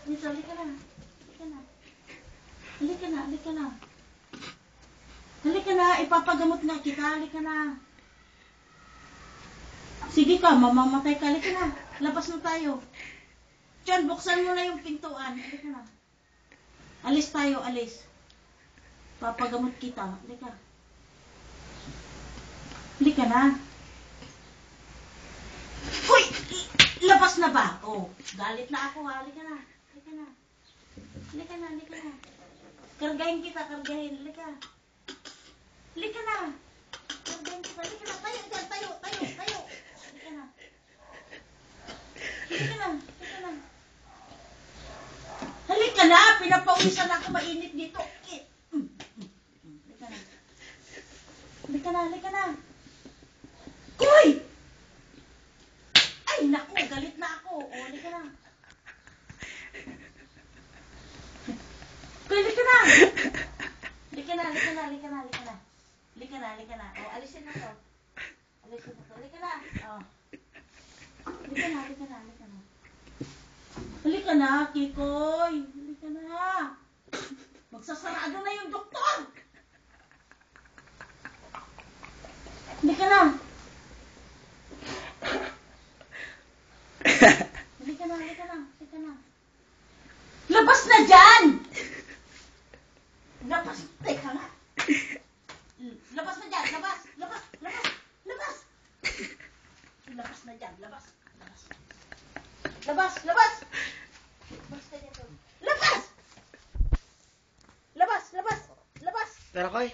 Dito, halika na. Halika na. Halika na, halika na. Halika na, ipapagamot na kita. Halika na. Sige ka, mamamatay ka. Halika na. Labas na tayo. Diyan, buksan mo na yung pintuan. Halika na. Alis tayo, alis. Papagamot kita. Halika. Halika na. Uy! Labas na ba? Oh, galit na ako ha. Halika na. Halika na. Halika na, halika na. Kargahin kita, kargahin. Halika. Halika na. Kargahin kita. Halika na. Tayo dyan, tayo, tayo, tayo. Halika na. Halika na, halika na. Halika na. Pinapawisan ako, mainit dito. Halika na. Halika na, halika na. Uy! Ay, naku, galit na ako. O, halika na. Halika na. Halika na, halika na, halika na, halika na. Halika na, halika na. O, alisin na to. Alisin na to. Halika na. O. Halika na, halika na, halika na. Halika na, Kikoy. Halika na. Magsasarado na yung doktor. Halika na. Halika na, halika na, halika na. Labas na dyan! Labas, teka nga. Labas na dyan, labas, labas, labas, labas. Labas na dyan, labas, labas. Labas, labas. Labas na dyan, labas. Labas, labas, labas. Pero Koy,